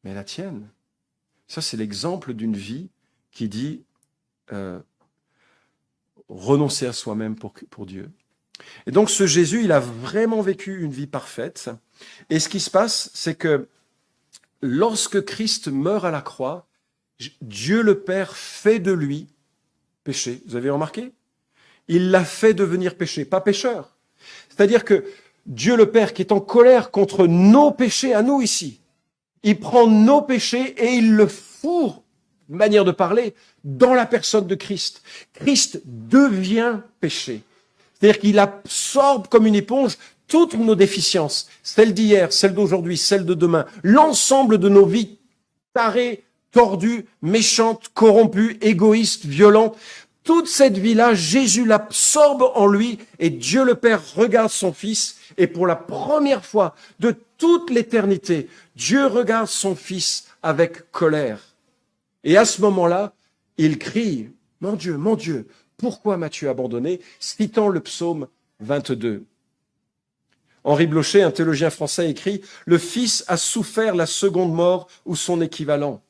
mais la tienne. Ça, c'est l'exemple d'une vie qui dit renoncer à soi-même pour Dieu. Et donc ce Jésus, il a vraiment vécu une vie parfaite. Et ce qui se passe, c'est que lorsque Christ meurt à la croix, Dieu le Père fait de lui péché. Vous avez remarqué? Il l'a fait devenir péché, pas pécheur. C'est-à-dire que Dieu le Père, qui est en colère contre nos péchés à nous ici, il prend nos péchés et il le fourre, manière de parler, dans la personne de Christ. Christ devient péché. C'est-à-dire qu'il absorbe comme une éponge toutes nos déficiences, celles d'hier, celles d'aujourd'hui, celles de demain, l'ensemble de nos vies tarées, tordues, méchantes, corrompues, égoïstes, violentes, toute cette vie-là, Jésus l'absorbe en lui et Dieu le Père regarde son Fils et pour la première fois de toute l'éternité, Dieu regarde son Fils avec colère. Et à ce moment-là, il crie, « Mon Dieu, pourquoi m'as-tu abandonné ?» citant le psaume 22. Henri Blocher, un théologien français, écrit « Le Fils a souffert la seconde mort ou son équivalent.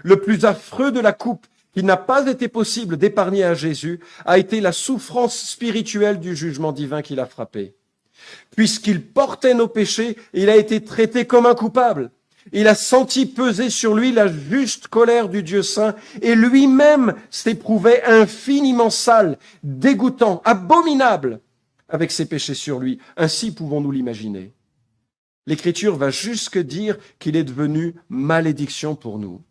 Le plus affreux de la coupe qu'il n'a pas été possible d'épargner à Jésus a été la souffrance spirituelle du jugement divin qui l'a frappé. Puisqu'il portait nos péchés, il a été traité comme un coupable. Il a senti peser sur lui la juste colère du Dieu saint et lui-même s'éprouvait infiniment sale, dégoûtant, abominable avec ses péchés sur lui. Ainsi pouvons-nous l'imaginer. L'Écriture va jusque dire qu'il est devenu malédiction pour nous.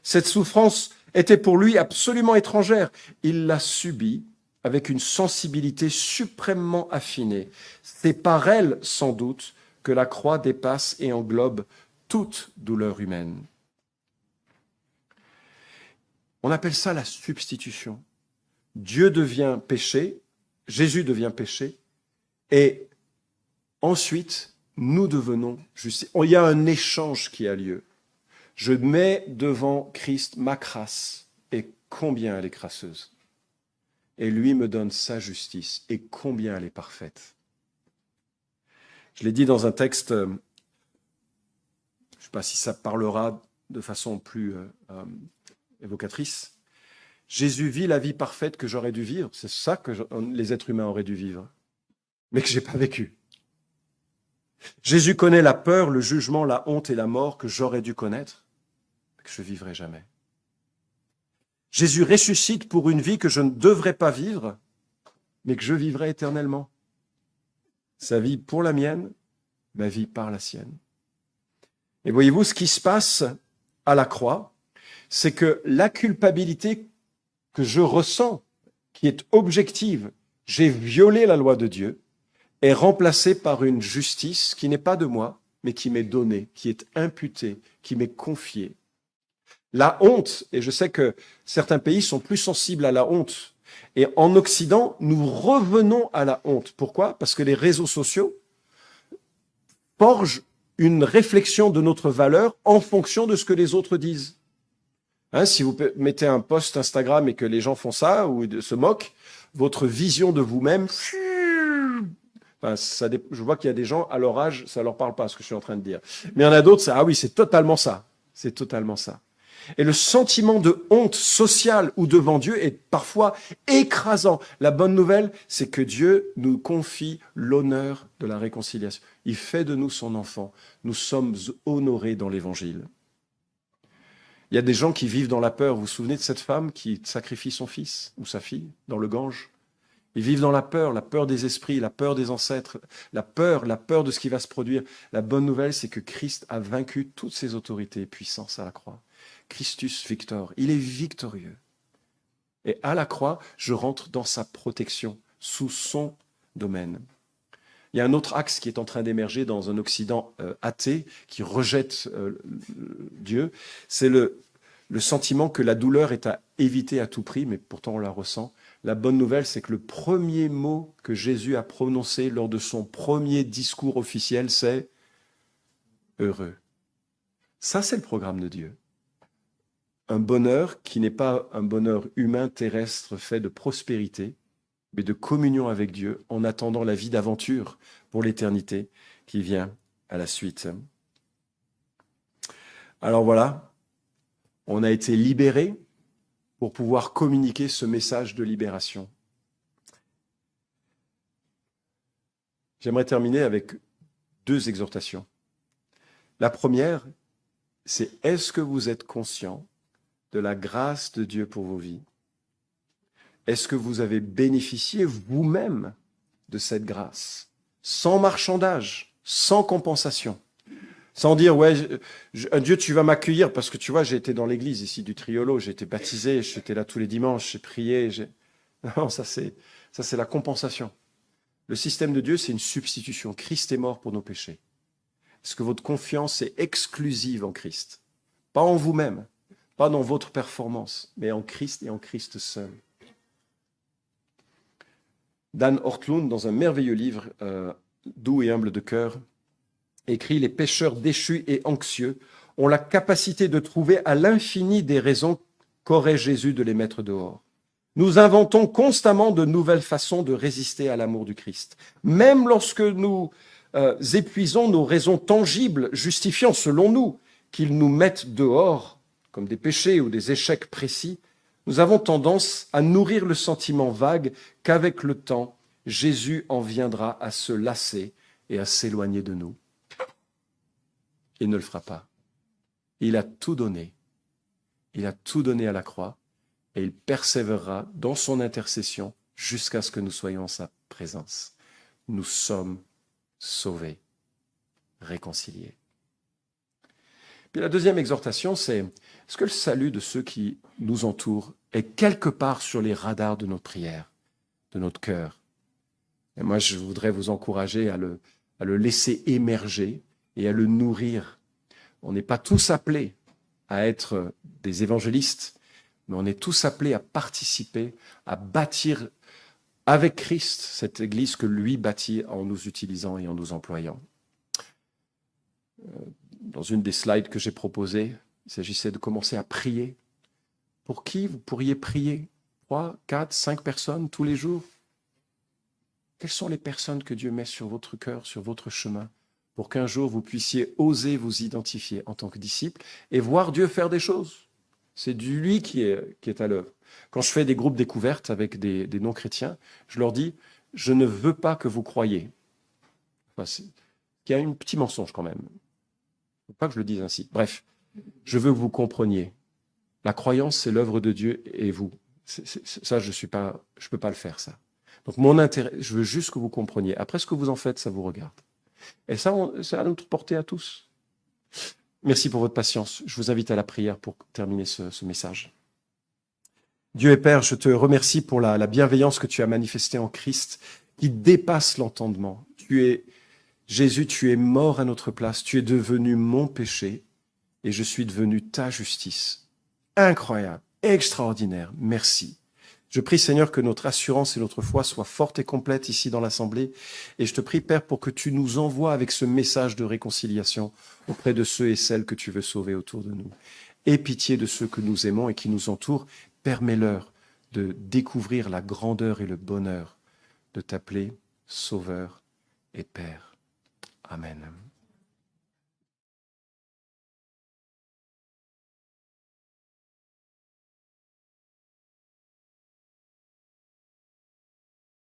Cette souffrance était pour lui absolument étrangère. Il l'a subie avec une sensibilité suprêmement affinée. C'est par elle, sans doute, que la croix dépasse et englobe toute douleur humaine. On appelle ça la substitution. Dieu devient péché, Jésus devient péché, et ensuite, nous devenons justice. Il y a un échange qui a lieu. Je mets devant Christ ma crasse, et combien elle est crasseuse. Et lui me donne sa justice, et combien elle est parfaite. Je l'ai dit dans un texte, je ne sais pas si ça parlera de façon plus évocatrice. Jésus vit la vie parfaite que j'aurais dû vivre, c'est ça que les êtres humains auraient dû vivre, mais que je n'ai pas vécu. Jésus connaît la peur, le jugement, la honte et la mort que j'aurais dû connaître, que je ne vivrai jamais. Jésus ressuscite pour une vie que je ne devrais pas vivre, mais que je vivrai éternellement. Sa vie pour la mienne, ma vie par la sienne. Et voyez-vous, ce qui se passe à la croix, c'est que la culpabilité que je ressens, qui est objective, j'ai violé la loi de Dieu, est remplacée par une justice qui n'est pas de moi, mais qui m'est donnée, qui est imputée, qui m'est confiée. La honte, et je sais que certains pays sont plus sensibles à la honte, et en Occident, nous revenons à la honte. Pourquoi ? Parce que les réseaux sociaux forgent une réflexion de notre valeur en fonction de ce que les autres disent. Hein, si vous mettez un post Instagram et que les gens font ça ou se moquent, votre vision de vous-même, enfin, je vois qu'il y a des gens, à leur âge, ça leur parle pas ce que je suis en train de dire. Mais il y en a d'autres, ah oui, c'est totalement ça. C'est totalement ça. Et le sentiment de honte sociale ou devant Dieu est parfois écrasant. La bonne nouvelle, c'est que Dieu nous confie l'honneur de la réconciliation. Il fait de nous son enfant. Nous sommes honorés dans l'Évangile. Il y a des gens qui vivent dans la peur. Vous vous souvenez de cette femme qui sacrifie son fils ou sa fille dans le Gange ? Ils vivent dans la peur des esprits, la peur des ancêtres, la peur de ce qui va se produire. La bonne nouvelle, c'est que Christ a vaincu toutes ses autorités et puissances à la croix. Christus victor, il est victorieux. Et à la croix, je rentre dans sa protection, sous son domaine. Il y a un autre axe qui est en train d'émerger dans un Occident athée, qui rejette Dieu, c'est le sentiment que la douleur est à éviter à tout prix, mais pourtant on la ressent. La bonne nouvelle, c'est que le premier mot que Jésus a prononcé lors de son premier discours officiel, c'est « heureux ». Ça, c'est le programme de Dieu. Un bonheur qui n'est pas un bonheur humain, terrestre, fait de prospérité, mais de communion avec Dieu, en attendant la vie d'aventure pour l'éternité qui vient à la suite. Alors voilà, on a été libérés pour pouvoir communiquer ce message de libération. J'aimerais terminer avec 2 exhortations. La première, c'est « Est-ce que vous êtes conscient de la grâce de Dieu pour vos vies? Est-ce que vous avez bénéficié vous-même de cette grâce, sans marchandage, sans compensation, sans dire, ouais, Dieu, tu vas m'accueillir parce que tu vois, j'ai été dans l'église ici du Triolo, j'ai été baptisé, j'étais là tous les dimanches, j'ai prié. Non, ça c'est la compensation. Le système de Dieu, c'est une substitution. Christ est mort pour nos péchés. Est-ce que votre confiance est exclusive en Christ? Pas en vous-même, pas dans votre performance, mais en Christ et en Christ seul. Dan Ortlund, dans un merveilleux livre, Doux et humble de cœur, écrit « Les pécheurs déchus et anxieux ont la capacité de trouver à l'infini des raisons qu'aurait Jésus de les mettre dehors. Nous inventons constamment de nouvelles façons de résister à l'amour du Christ. Même lorsque nous épuisons nos raisons tangibles, justifiant, selon nous, qu'ils nous mettent dehors, comme des péchés ou des échecs précis, nous avons tendance à nourrir le sentiment vague qu'avec le temps, Jésus en viendra à se lasser et à s'éloigner de nous. Il ne le fera pas. Il a tout donné. Il a tout donné à la croix et il persévérera dans son intercession jusqu'à ce que nous soyons en sa présence. Nous sommes sauvés, réconciliés. Puis la deuxième exhortation, c'est est-ce que le salut de ceux qui nous entourent est quelque part sur les radars de notre prière, de notre cœur? Et moi, je voudrais vous encourager à le laisser émerger et à le nourrir. On n'est pas tous appelés à être des évangélistes, mais on est tous appelés à participer, à bâtir avec Christ cette Église que lui bâtit en nous utilisant et en nous employant. Dans une des slides que j'ai proposées, il s'agissait de commencer à prier. Pour qui vous pourriez prier? 3, 4, 5 personnes tous les jours? Quelles sont les personnes que Dieu met sur votre cœur, sur votre chemin, pour qu'un jour vous puissiez oser vous identifier en tant que disciple et voir Dieu faire des choses? C'est lui qui est à l'œuvre. Quand je fais des groupes découvertes avec des non-chrétiens, je leur dis, je ne veux pas que vous croyiez. Enfin, il y a un petit mensonge quand même. Il ne faut pas que je le dise ainsi. Bref, je veux que vous compreniez. La croyance, c'est l'œuvre de Dieu et vous. Ça, je peux pas le faire, ça. Donc mon intérêt, je veux juste que vous compreniez. Après, ce que vous en faites, ça vous regarde. Et ça à notre portée à tous. Merci pour votre patience. Je vous invite à la prière pour terminer ce message. Dieu et Père, je te remercie pour la bienveillance que tu as manifestée en Christ, qui dépasse l'entendement. Jésus, tu es mort à notre place, tu es devenu mon péché, et je suis devenu ta justice. Incroyable, extraordinaire, merci. Je prie, Seigneur, que notre assurance et notre foi soient fortes et complètes ici dans l'Assemblée. Et je te prie, Père, pour que tu nous envoies avec ce message de réconciliation auprès de ceux et celles que tu veux sauver autour de nous. Aie pitié de ceux que nous aimons et qui nous entourent. Permets-leur de découvrir la grandeur et le bonheur de t'appeler Sauveur et Père. Amen.